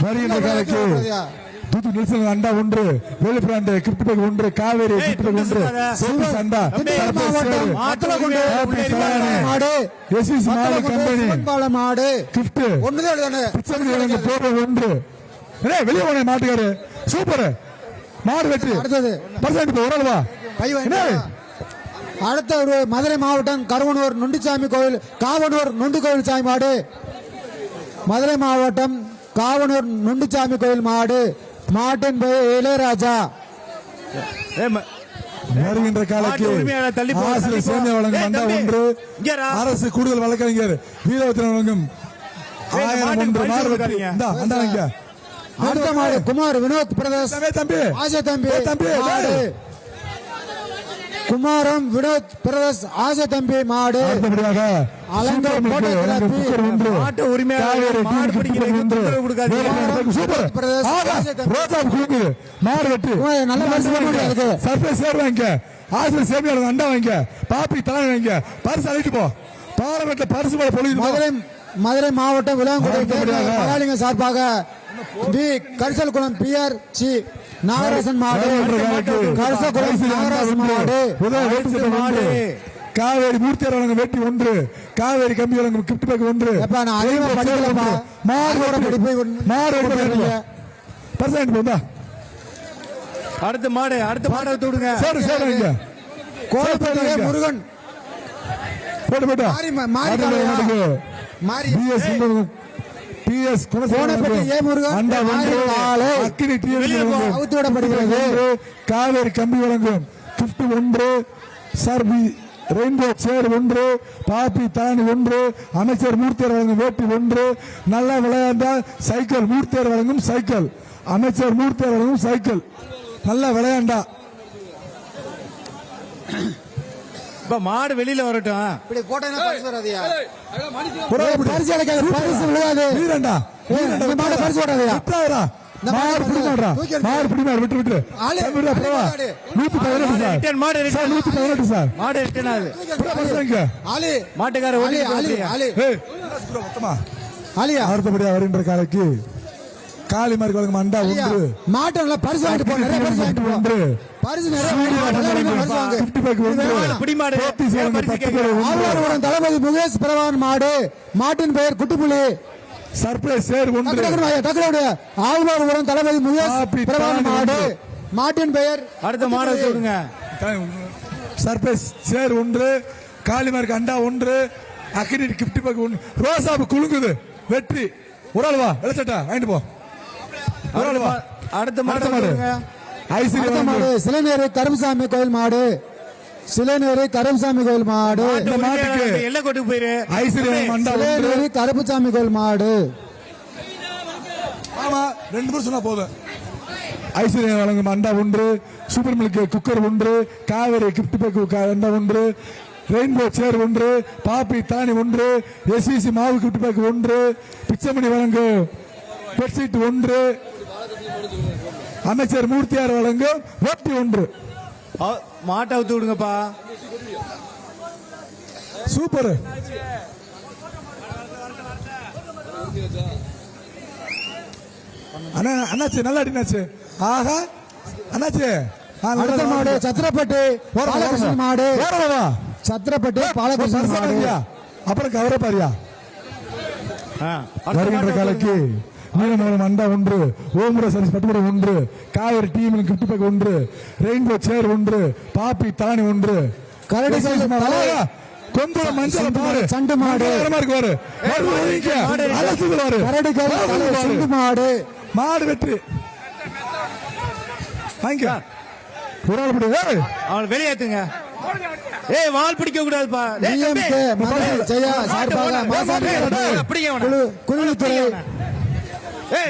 வருகின்ற காலைக்கு தூத்து நெல்சன் அண்டா ஒன்று, வெளிப்பிராண்டு கிரிப்ட் பேக் ஒன்று, காவேரி கிரிப்ட் பேக் ஒன்று, சூப்பர் அண்டா எஸ்எஸ் மாடு கம்பெனி மாடு கிஃப்ட் பிச்சமணி போடுற ஒன்று. வெளியே போன மாட்டுக்காரு சூப்பர் மாடு வெற்றி. அடுத்தது பர்சன்ட் ஓரளவா அடுத்த ஒரு மதுரை மாவட்டம் கருவனூர் நொண்டிச்சாமி கோயில், காவனூர் நொண்டு கோயில் சாமி மாடு. மதுரை மாவட்டம் காவனூர் நொண்டிச்சாமி கோயில் மாடு. மாட்டின் பெயர் இளையராஜா. வருகின்ற காலைக்கு ஆசிரியர் சேமியா வழங்கும் அண்டா ஒன்று, அரசு கூடுதல் வழக்கறிஞர் வீரவத்திரன் வழங்கும் 1000 ஒன்று மாடு வெற்றி. அண்டா வாங்க. அடுத்த மாடு குமார் வினோத் பிரதேஷ் ஆசை தம்பி மாடு. குமாரம் வினோத் பிரதேஷ் ஆசை தம்பி மாடு. மதுரை மாவட்டம் விளாங்குடி சார்பாக V Karisalkulam PR C Nagarasan மாடு. காவேரி மூர்த்தி வழங்கும் வெட்டி ஒன்று, காவேரி கம்பி வழங்கும் கிஃப்ட் பேக் ஒன்று. அடுத்த மாடு விடுங்க. முருகன் காவேரி கம்பி வழங்கும் கிஃப்ட் ஒன்று, சர்பி ரெயின்போ சேர் ஒன்று, பாப்பி தானி ஒன்று, அமைச்சர் மூர்த்தியர் வழங்கும் வேட்டி ஒன்று. நல்லா விளையாண்டா சைக்கிள் மூர்த்தியர் வழங்கும் சைக்கிள், அமைச்சர் மூர்த்தியர் வழங்கும் சைக்கிள். நல்லா விளையாண்டா மாடு வெளியில வரட்டும். அடுத்தபடியா வருகின்ற காலைக்கு காளிமார்க்கு வழங்கும் அண்டா ஒன்று, மாட்டு பரிசு ஒன்று, தளபதி முகேஷ் பிரவான் மாடு. மாட்டின் பெயர் குட்டிப்புலி. சர்ப்ரைஸ் சேர் ஒன்று, ஆழ்வார்புரம் தளபதி முகேஷ் பிரவான் மாடு. மாட்டின் பெயர் அடுத்த மாடு சொல்லுங்க. சர்ப்ரைஸ் சேர் ஒன்று, காளிமார்க்கு அண்டா ஒன்று, அக்னி கிஃப்ட் பேக் ஒன்று. ரோசாப்பு குலுங்குது வெற்றி. உடல்வா இளச்சட்டா வாங்கிட்டு போ. அடுத்த மாடு சிலைநேரி கருமசாமி கோயில் மாடு. சிலைநேரி கருமசாமி கோயில் மாடு. சிலைநேரி கருப்புசாமி கோயில் மாடு. ஆமா 2 பேர் சொன்னா போதும். ஐஸ்வர்யா வழங்கும் அண்டா ஒன்று, சூப்பர் மில்க் குக்கர் ஒன்று, காவேரி கிஃப்ட் பேக் அண்டா ஒன்று, ரெயின்போ சேர் ஒன்று, பாப்பி தானி ஒன்று, எஸ்இசி மாவு கிஃப்ட் பேக் ஒன்று, பிச்சமணி வழங்கும் பெட்ஷீட் ஒன்று, அமைச்சர் மூர்த்தியார் வழங்கும் வேட்டி ஒன்று. மாட்டை அவுத்து விடுங்கப்பா. சூப்பர். அண்ணாச்சு நல்லா அடினாச்சு. ஆஹா அண்ணாச்சு. மாடு சத்திரப்பட்டு பாலகிருஷ்ணன் மாடு. சத்திரப்பட்டு பாலகிருஷ்ணன் மாடு. அப்புறம் கவர பாரியா. வருகின்ற காலைக்கு நீலமங்கலம் அண்டா ஒன்று, ஓமுர சர்வீஸ் பட்டுமடை ஒன்று, காவேரி டீம் கிஃப்ட் பேக் ஒன்று, ரெயின்போ சேர் ஒன்று, பாப்பி தானி ஒன்று, கொம்புல மஞ்சள் மாடு சண்டு மாடு மாடு மாடு வெற்றி. அவன் வெளியேத்துங்க. வால் பிடிக்க கூடாதுப்பா.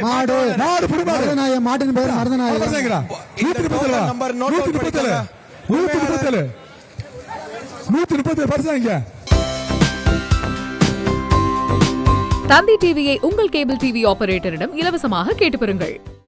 மாடு மாட்டின் பேர் மருதநாயகம். 130 பரிசாங்க. தந்தி டிவியை உங்கள் கேபிள் டிவி ஆபரேட்டரிடம் இலவசமாக கேட்டு பெறுங்கள்.